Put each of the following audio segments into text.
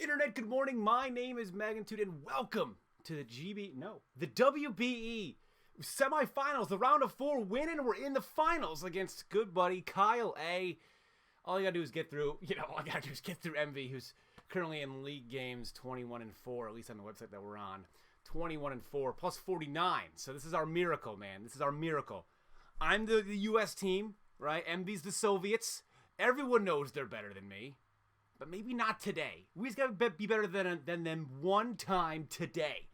Internet, good morning. My name is Magnitude, and welcome to the WBE SemiFinals, the round of 4 win, and we're in the finals against good buddy Kyle A. All you gotta do is get through, Emvee, who's currently in league games 21-4, at least on the website that we're on. 21-4 plus 49. So this is our miracle, man. This is our miracle. I'm the U.S. team, right? Emvee's the Soviets. Everyone knows they're better than me. But maybe not today. We just got to be better than them one time today.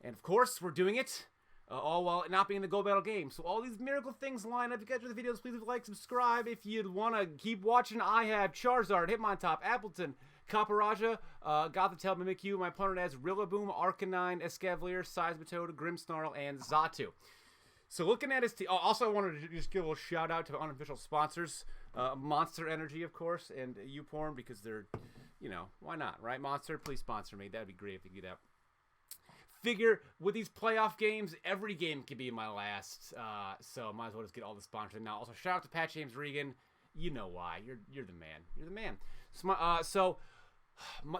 And of course, we're doing it all while not being in the Gold Battle game. So all these miracle things line up. If you guys enjoy the videos, please leave a like, subscribe. If you want to keep watching, I have Charizard, Hitmontop, Appleton, Caparajah, Gothitelle, Mimikyu. My opponent has Rillaboom, Arcanine, Escavalier, Seismitoad, Grimmsnarl, and Xatu. So looking at his team, also I wanted to just give a little shout out to unofficial sponsors. Monster Energy, of course, and YouPorn, because they're, why not, right? Monster, please sponsor me. That'd be great if you could do that. Figure, with these playoff games, every game could be my last, so might as well just get all the sponsors now. Also, shout out to Pat James Regan. You know why. You're the man. You're the man.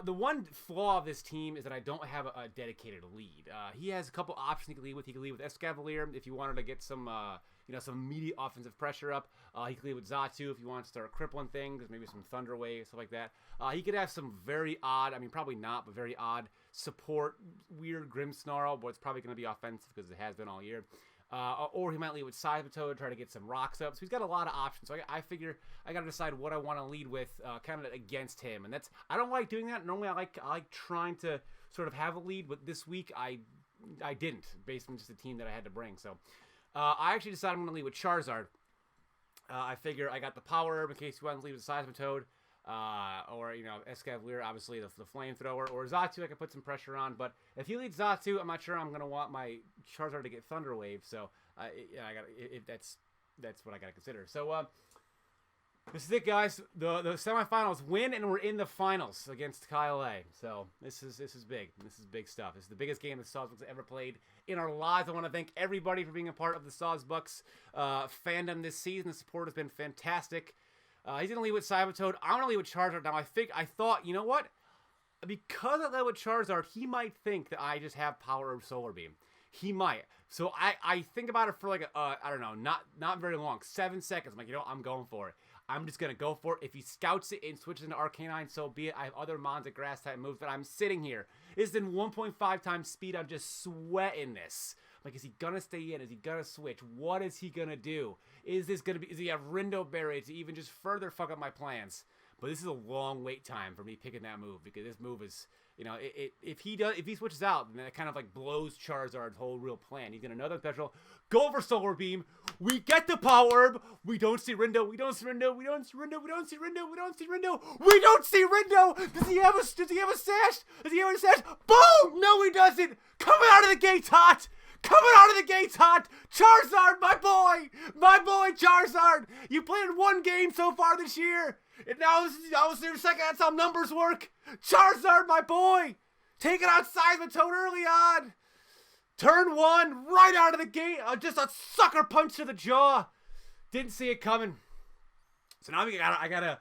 The one flaw of this team is that I don't have a dedicated lead. He has a couple options he can lead with. He can lead with Escavalier if you wanted to get some, some immediate offensive pressure up. He could lead with Xatu if you want to start crippling things, maybe some Thunder Wave, stuff like that. He could have some very odd, probably not, but very odd support, weird Grimmsnarl, but it's probably going to be offensive because it has been all year. Or he might lead with Seismitoad, try to get some rocks up. So he's got a lot of options. So I figure I got to decide what I want to lead with, kind of against him. And I don't like doing that. Normally I like trying to sort of have a lead, but this week I didn't, based on just the team that I had to bring. So I actually decided I'm going to lead with Charizard. I figure I got the Power Herb in case you want to lead with Seismitoad. Or Escavalier, obviously the flamethrower, or Xatu I could put some pressure on. But if he leads Xatu, I'm not sure I'm gonna want my Charizard to get Thunder Wave. So that's what I gotta consider. So this is it, guys. The semifinals win, and we're in the finals against Kyle A. So this is big. This is big stuff. This is the biggest game the Sawsbucks have ever played in our lives. I want to thank everybody for being a part of the Sawsbucks fandom this season. The support has been fantastic. He's going to lead with Seismitoad. I'm going to lead with Charizard. Now, I thought, you know what? Because I led with Charizard, he might think that I just have Power Herb Solar Beam. He might. So I think about it for like, I don't know, not very long. 7 seconds. I'm like, I'm going for it. I'm just going to go for it. If he scouts it and switches into Arcanine, so be it. I have other Mons and Grass-type moves, but I'm sitting here. It's in 1.5 times speed. I'm just sweating this. Like, is he going to stay in? Is he going to switch? What is he going to do? Is he have Rindo Berry to even just further fuck up my plans? But this is a long wait time for me picking that move, because this move is, if he switches out, then that kind of like blows Charizard's whole real plan. He's going to know that special. Go for Solar Beam. We get the Power Herb. We don't see Rindo. We don't see Rindo. We don't see Rindo. We don't see Rindo. We don't see Rindo. We don't see Rindo. Does he have a sash? Does he have a sash? Boom! No, he doesn't. Coming out of the gates hot. Coming out of the gates hot, Charizard, my boy Charizard. You played one game so far this year, and now I was there a second. That's how numbers work. Charizard, my boy, taking out Seismitoad early on. Turn 1, right out of the gate, just a sucker punch to the jaw. Didn't see it coming. So now I gotta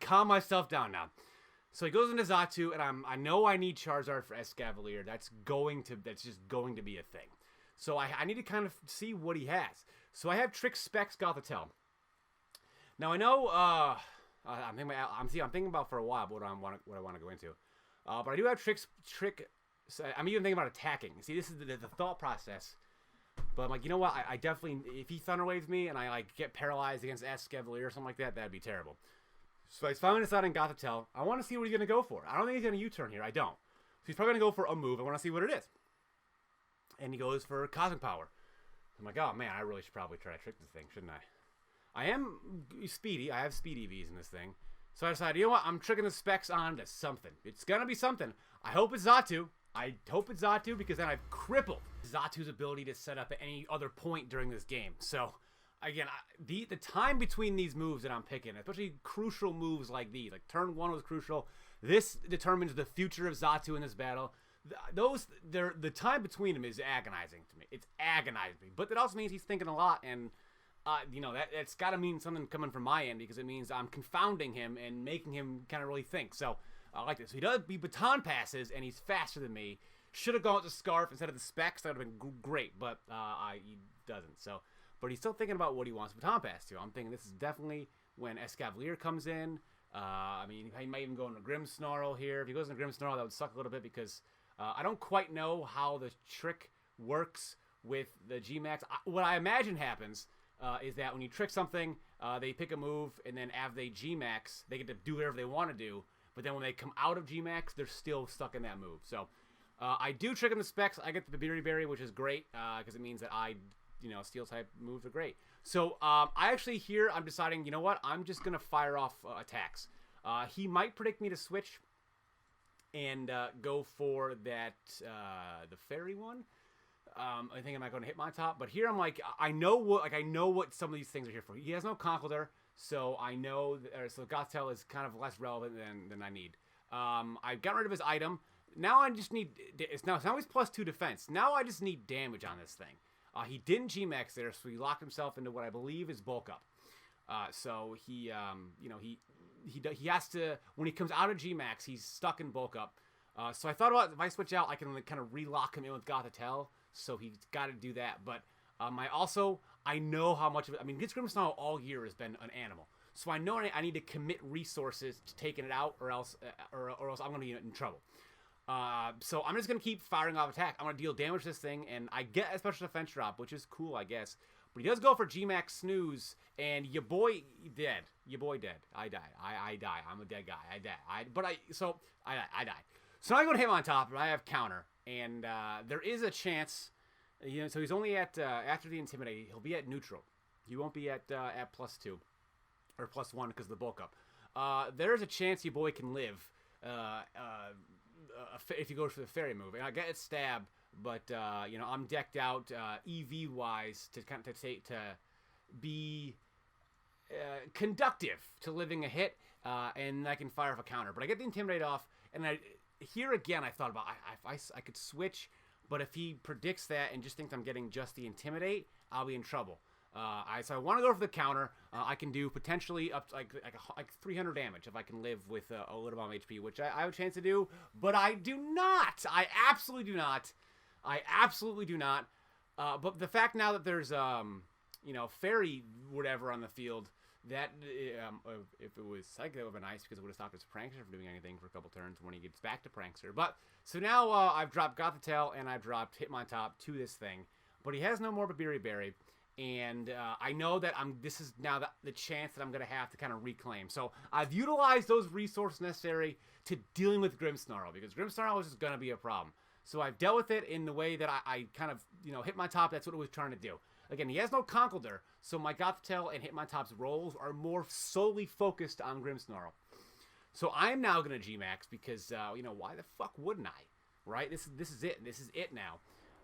calm myself down now. So he goes into Xatu, and I know I need Charizard for Escavalier. That's just going to be a thing. So I need to kind of see what he has. So I have Trick Specs Gothitelle. Now I know I'm thinking about for a while what I want to go into. But I do have Trick. I'm even thinking about attacking. See, this is the thought process. But I'm like, you know what? I definitely, if he Thunder Waves me and I get paralyzed against Escavalier or something like that, that'd be terrible. So I finally decided on Gothitelle. I want to see what he's gonna go for. I don't think he's gonna U-turn here. I don't. So he's probably gonna go for a move. I want to see what it is. And he goes for Cosmic Power. I'm like, oh man, I really should probably try to trick this thing, shouldn't I? I am speedy. I have speed EVs in this thing. So I decided, you know what? I'm tricking the specs onto something. It's going to be something. I hope it's Xatu. Because then I've crippled Xatu's ability to set up at any other point during this game. So, again, the time between these moves that I'm picking, especially crucial moves like these, like turn 1 was crucial. This determines the future of Xatu in this battle. The time between them is agonizing to me. It's agonizing, but that also means he's thinking a lot, and that's got to mean something coming from my end, because it means I'm confounding him and making him kind of really think. So I like this. So he baton passes, and he's faster than me. Should have gone with the Scarf instead of the Specs. That would have been great, but he doesn't. So, but he's still thinking about what he wants baton pass to. I'm thinking this is definitely when Escavalier comes in. I mean, he might even go into Grimmsnarl here. If he goes into Grimmsnarl, that would suck a little bit because I don't quite know how the trick works with the G-Max. What I imagine happens is that when you trick something, they pick a move, and then after they G-Max, they get to do whatever they want to do. But then when they come out of G-Max, they're still stuck in that move. So I do trick him the Specs. I get the Berry, which is great because it means that Steel type moves are great. So I actually here I'm deciding, you know what? I'm just gonna fire off attacks. He might predict me to switch and go for that the fairy one. I think I'm not going to hit my top, but here I'm like, I know what some of these things are here for. He has no Conkeldurr, so I know so Gothitelle is kind of less relevant than I need. I've gotten rid of his item. Now I just need now he's +2 defense. Now I just need damage on this thing. He didn't G-Max there, so he locked himself into what I believe is bulk up. So he has to, when he comes out of G-Max, he's stuck in bulk up. So I thought about if I switch out, I can kind of relock him in with Gothitelle. So he's got to do that. But I know how much of it. I mean, this Grimmsnarl all year has been an animal. So I know I need to commit resources to taking it out, or else I'm going to be in trouble. So I'm just going to keep firing off attack. I'm going to deal damage to this thing, and I get a special defense drop, which is cool, I guess. But he does go for G-Max Snooze, and your boy dead. Your boy dead. I die. I die. I'm a dead guy. I die. I die. So now I go to him on top, but I have counter. And there is a chance, so he's only at, after the Intimidate, he'll be at neutral. He won't be at +2 or +1 because of the bulk up. There's a chance your boy can live if he goes for the fairy move. And I get it stab, but, I'm decked out EV-wise to be conductive to living a hit, and I can fire off a counter. But I get the Intimidate off, and here again, I thought about I could switch, but if he predicts that and just thinks I'm getting just the Intimidate, I'll be in trouble. So I want to go for the counter. I can do potentially up to like 300 damage if I can live with a little bomb HP, which I have a chance to do, but I do not. I absolutely do not. But the fact now that there's fairy whatever on the field, that if it was Psychic, that would have been nice because it would have stopped his Prankster from doing anything for a couple turns when he gets back to Prankster. But so now I've dropped Gothitelle and I've dropped Hitmontop to this thing, but he has no more Berry, and I know that this is now the chance that I'm gonna have to kind of reclaim. So I've utilized those resources necessary to dealing with Grimmsnarl because Grimmsnarl is just gonna be a problem. So I've dealt with it in the way that I kind of Hitmontop. That's what it was trying to do. Again, he has no Conkeldurr, so my Gothitelle and Hitmontop's rolls are more solely focused on Grimmsnarl. So I'm now going to G-Max because, why the fuck wouldn't I? Right? This is it. This is it now.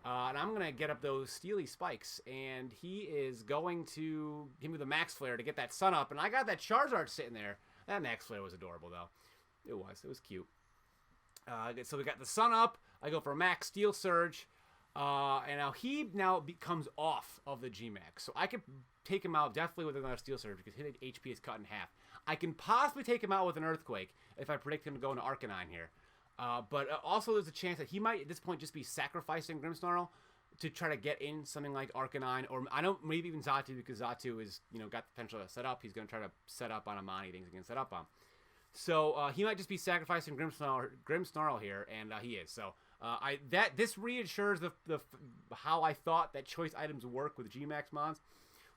And I'm going to get up those Steely Spikes, and he is going to give me the Max Flare to get that sun up, and I got that Charizard sitting there. That Max Flare was adorable, though. It was cute. So we got the sun up. I go for a Max Steel Surge. And now he becomes off of the G-Max. So I could take him out definitely with another Steel Surge because his HP is cut in half. I can possibly take him out with an Earthquake if I predict him to go into Arcanine here. But also there's a chance that he might at this point just be sacrificing Grimmsnarl to try to get in something like Arcanine, or maybe even Xatu, because Xatu is, got the potential to set up. He's going to try to set up on Amani things he can set up on. So he might just be sacrificing Grimmsnarl here, and he is. So this reassures the how I thought that choice items work with G-Max mons.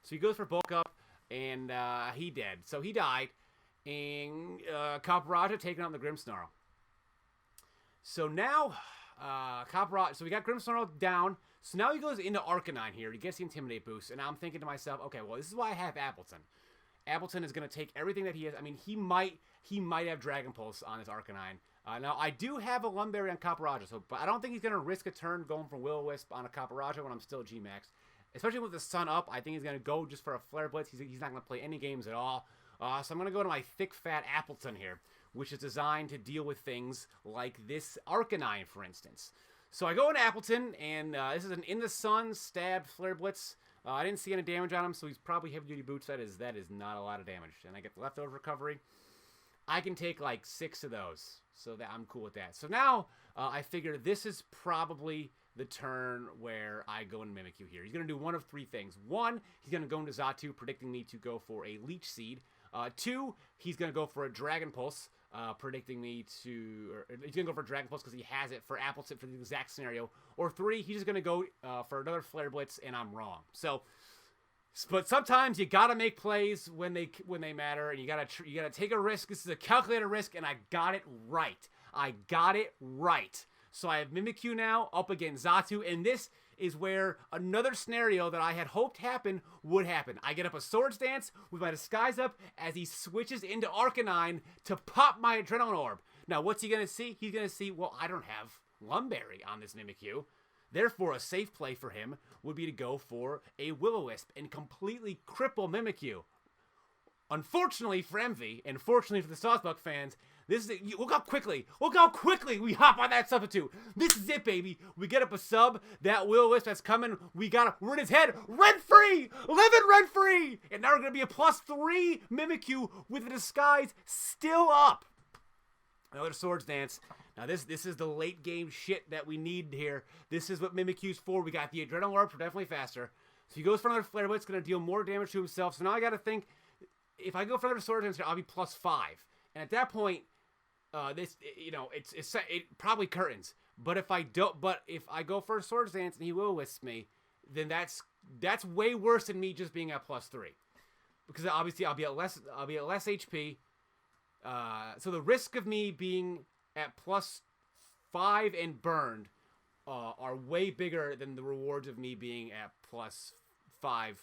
So he goes for bulk up, and he dead. So he died, and Caparajah taking on the Grimmsnarl. So now Caparajah. So we got Grimmsnarl down. So now he goes into Arcanine here. He gets the Intimidate boost, and I'm thinking to myself, okay, well, this is why I have Appleton. Appleton is going to take everything that he has. I mean, he might have Dragon Pulse on his Arcanine. Now, I do have a Lumberry on Caparajah, but I don't think he's going to risk a turn going for Will-O-Wisp on a Caparajah when I'm still G-Max. Especially with the sun up, I think he's going to go just for a Flare Blitz. He's not going to play any games at all. So I'm going to go to my thick, fat Appleton here, which is designed to deal with things like this Arcanine, for instance. So I go into Appleton, and this is an In the Sun stab Flare Blitz. I didn't see any damage on him, so he's probably heavy-duty boots. That is not a lot of damage. And I get the leftover recovery. I can take like 6 of those, so that I'm cool with that. So now I figure this is probably the turn where I go and Mimikyu here. He's going to do one of 3 things. 1, he's going to go into Xatu, predicting me to go for a Leech Seed. 2, he's going to go for a Dragon Pulse, predicting me to... Or he's going to go for Dragon Pulse because he has it for Apple Tip for the exact scenario. Or 3, he's just going to go for another Flare Blitz, and I'm wrong. So, but sometimes you got to make plays when they matter, and you got to take a risk. This is a calculated risk, and I got it right. I got it right. So I have Mimikyu now up against Xatu, and this is where another scenario that I had hoped happen would happen. I get up a Swords Dance with my Disguise up as he switches into Arcanine to pop my Adrenaline Orb. Now, what's he going to see? He's going to see, well, I don't have Lumberry on this Mimikyu. Therefore, a safe play for him would be to go for a Will-O-Wisp and completely cripple Mimikyu. Unfortunately for Emvee, and fortunately for the Sawsbuck fans, this is it. Look how quickly we hop on that substitute. This is it, baby. We get up a sub. That Will-O-Wisp that's coming. We're in his head. Rent-free! Living rent-free! And now we're going to be a +3 Mimikyu with the Disguise still up. Another Swords Dance. Now this is the late game shit that we need here. This is what Mimikyu's for. We got the Adrenaline Orb, we're definitely faster. So he goes for another Flare Blitz, going to deal more damage to himself. So now I got to think, if I go for another Swords Dance, I'll be +5. And at that point, it probably curtains. But if I go for a Swords Dance and he Will-O-Wisp me, then that's way worse than me just being at +3. Because obviously I'll be at less HP. So the risk of me being at +5 and burned are way bigger than the rewards of me being at +5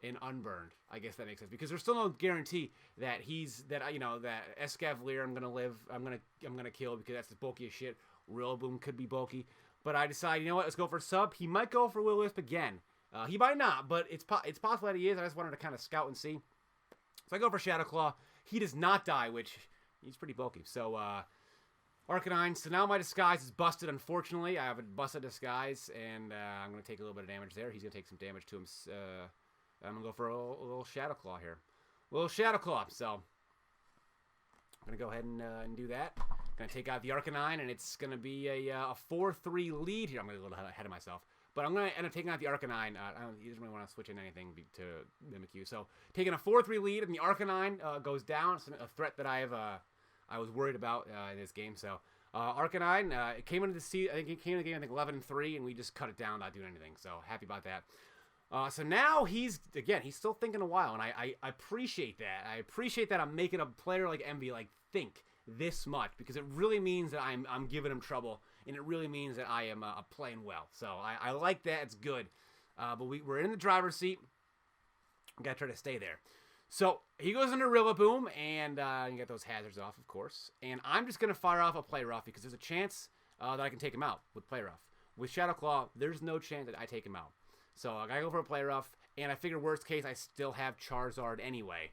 and unburned. I guess that makes sense, because there's still no guarantee that that Escavalier I'm gonna kill, because that's the bulkiest shit. Rillaboom could be bulky, but I decide, you know what, let's go for sub. He might go for Will-O-Wisp again. He might not, but it's possible that he is. I just wanted to kind of scout and see. So I go for Shadow Claw. He does not die, which he's pretty bulky. So Arcanine. So now my Disguise is busted, unfortunately. I have a busted Disguise, and I'm going to take a little bit of damage there. He's going to take some damage to him. I'm going to go for a little Shadow Claw here. A little Shadow Claw. So I'm going to go ahead and do that. Going to take out the Arcanine, and it's going to be a 4-3 lead here. I'm going to go a little ahead of myself. But I'm going to end up taking out the Arcanine. He doesn't really want to switch in anything to Mimikyu. So taking a 4-3 lead, and the Arcanine goes down. It's a threat that I was worried about in this game. So Arcanine, it came into the season. I think it came into the game 11-3, and we just cut it down without doing anything. So happy about that. So now he's still thinking a while, and I appreciate that. I appreciate that I'm making a player like Emvee think this much, because it really means that I'm giving him trouble, and it really means that I am playing well. So I like that. It's good. But we're in the driver's seat. We gotta try to stay there. So he goes into Rillaboom, and you get those hazards off, of course. And I'm just gonna fire off a Play Rough, because there's a chance that I can take him out with Play Rough. With Shadow Claw, there's no chance that I take him out. So I gotta go for a Play Rough, and I figure worst case I still have Charizard anyway.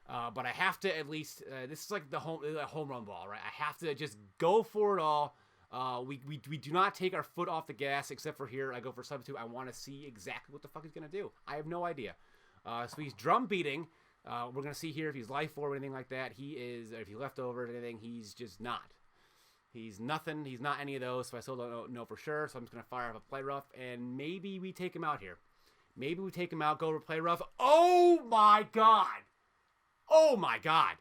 But I have to at least, this is like the home run ball, right? I have to just go for it all. We do not take our foot off the gas, except for here. I go for substitute. I want to see exactly what the fuck he's going to do. I have no idea. So he's drum beating. We're going to see here if he's life orb or anything like that. He is, or if he left over or anything, he's just not. He's nothing. He's not any of those, so I still don't know for sure. So I'm just going to fire off a Play Rough, and maybe we take him out here. Maybe we take him out, go over Play Rough. Oh my god! Oh my god!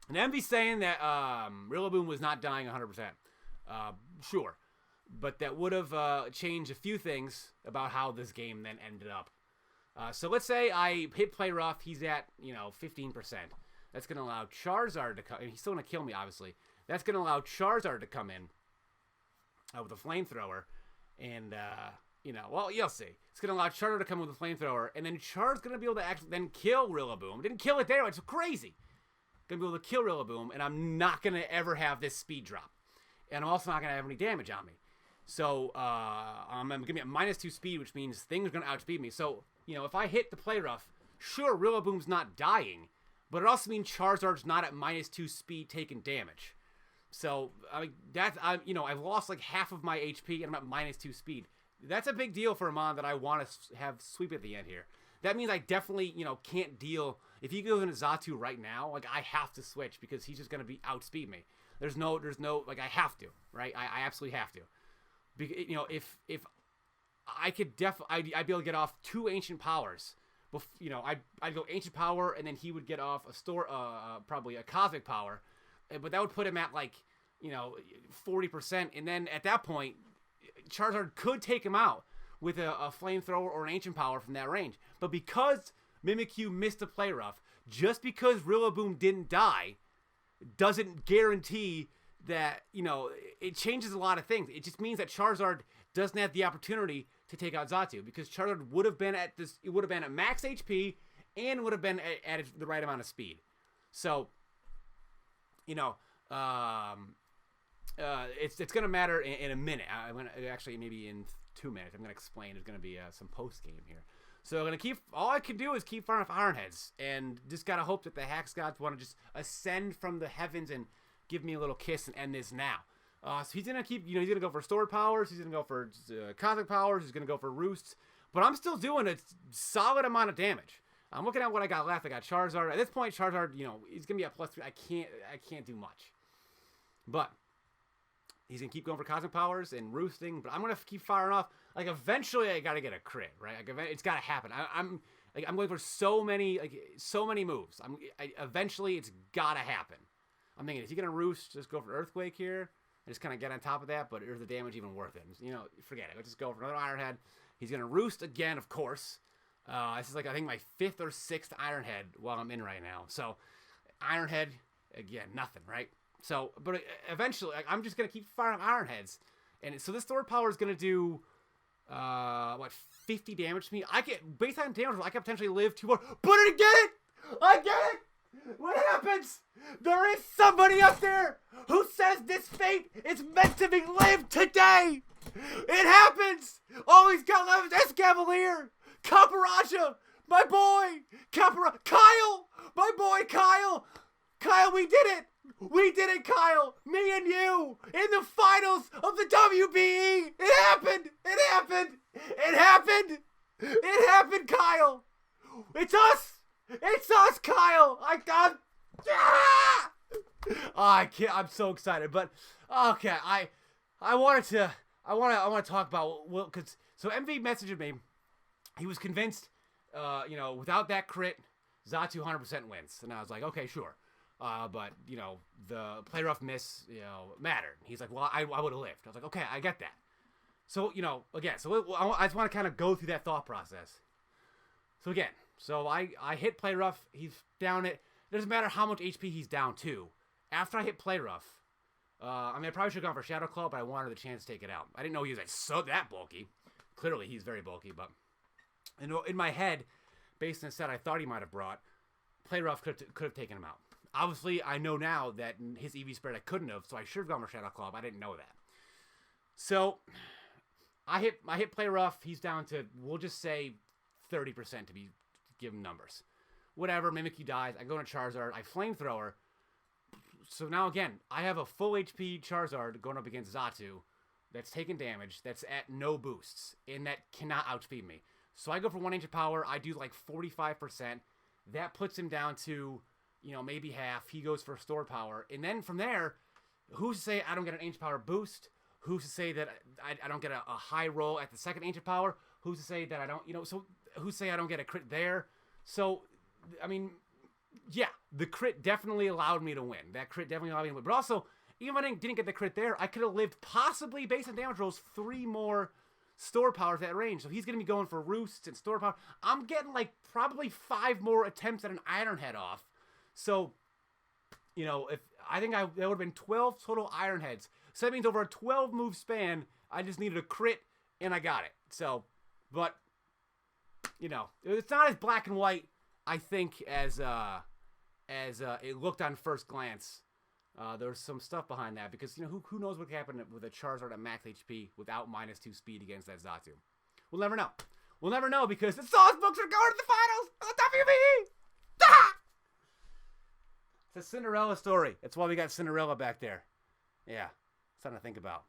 And Emvee's saying that Rillaboom was not dying 100%. Sure. But that would have changed a few things about how this game then ended up. So let's say I hit Play Rough. He's at, 15%. That's going to allow Charizard to come in. He's still going to kill me, obviously. That's going to allow Charizard to come in with a Flamethrower. And, well, you'll see. It's going to allow Charizard to come in with a Flamethrower. And then Charizard's going to be able to actually then kill Rillaboom. Didn't kill it there. It's crazy. Going to be able to kill Rillaboom. And I'm not going to ever have this speed drop. And I'm also not going to have any damage on me. So, I'm going to be at -2 speed, which means things are going to outspeed me. So, if I hit the Play Rough, sure, Rillaboom's not dying. But it also means Charizard's not at -2 speed taking damage. So, I've lost like half of my HP and I'm at -2 speed. That's a big deal for a mon that I want to have sweep at the end here. that means I definitely, can't deal. If he goes into Xatu right now, like, I have to switch because he's just going to outspeed me. There's no, like, I have to, right? I absolutely have to. If I could I'd be able to get off 2 Ancient Powers. I'd go Ancient Power, and then he would get off probably a Cosmic Power. But that would put him at, like, 40%. And then at that point, Charizard could take him out with a Flamethrower or an Ancient Power from that range. But because Mimikyu missed a Play Rough, just because Rillaboom didn't die, doesn't guarantee that, it changes a lot of things. It just means that Charizard doesn't have the opportunity to take out Xatu, because Charizard would have been at max HP and would have been at the right amount of speed. So, it's going to matter in a minute. Actually, maybe in 2 minutes. I'm going to explain. There's going to be some post game here. So I'm going to all I can do is keep firing off Iron Heads, and just got to hope that the Hax Gods want to just ascend from the heavens and give me a little kiss and end this now. So he's going to keep, he's going to go for Stored Powers, he's going to go for Cosmic Powers, he's going to go for Roosts, but I'm still doing a solid amount of damage. I'm looking at what I got left. I got Charizard. At this point, Charizard, he's going to be at +3. I can't do much. But he's going to keep going for Cosmic Powers and Roosting, but I'm going to keep firing off. Like, eventually I got to get a crit, right? Like, it's got to happen. I'm going for so many moves. Eventually it's got to happen. I'm thinking, is he going to Roost? Just go for Earthquake here and just kind of get on top of that, but is the damage even worth it? Forget it. Let's just go for another Iron Head. He's going to Roost again, of course. This is, like, I think my 5th or 6th Iron Head while I'm in right now. So, Iron Head, again, nothing, right? So, but eventually, I'm just going to keep firing Iron Heads. And so this Stored Power is going to do, 50 damage to me? Based on damage, I could potentially live 2 more. But I get it! I get it! What happens? There is somebody up there who says this fate is meant to be lived today! It happens! All he's got left is Escavalier! Caparaja! My boy! Kyle! My boy Kyle! Kyle, we did it! We did it, Kyle! Me and you! In the finals of the WBE! It happened! It happened! It happened! It happened, Kyle! It's us! It's us, Kyle! I can't. I'm so excited, but okay. I want to talk about so Emvee messaged me. He was convinced, without that crit, Xatu 100% wins, and I was like, okay, sure. But the Play Rough miss, mattered. He's like, well, I would have lived. I was like, okay, I get that. So again, I just want to kind of go through that thought process. So again, I hit Play Rough. He's down it. It doesn't matter how much HP he's down to. After I hit Play Rough, I probably should have gone for Shadow Claw, but I wanted the chance to take it out. I didn't know he was that bulky. Clearly, he's very bulky, but in my head, based on the set I thought he might have brought, Play Rough could have taken him out. Obviously, I know now that his EV spread I couldn't have, so I should have gone for Shadow Claw, but I didn't know that. So, I hit Play Rough. He's down to, we'll just say, 30% to give him numbers. Whatever, Mimikyu dies. I go into Charizard. I Flamethrower. So now again, I have a full HP Charizard going up against Xatu that's taking damage, that's at no boosts, and that cannot outspeed me. So I go for 1 Ancient Power. I do like 45%. That puts him down to, maybe half. He goes for Stored Power. And then from there, who's to say I don't get an Ancient Power boost? Who's to say that I don't get a high roll at the second Ancient Power? Who's to say that I don't, so who's to say I don't get a crit there? So, yeah, the crit definitely allowed me to win. That crit definitely allowed me to win. But also, even if I didn't get the crit there, I could have lived possibly, based on damage rolls, 3 more Store Powers at that range. So he's going to be going for Roosts and Store Power. I'm getting like probably 5 more attempts at an Iron Head off. So, if I think that would have been 12 total Iron Heads. So that means over a 12 move span, I just needed a crit and I got it. So, but, it's not as black and white, I think, as it looked on first glance. There's some stuff behind that because, who knows what could happen with a Charizard at max HP without -2 speed against that Xatu. We'll never know. We'll never know because the Sawsbucks are going to the finals of the WBE! Ah! It's a Cinderella story. That's why we got Cinderella back there. Yeah, something to think about.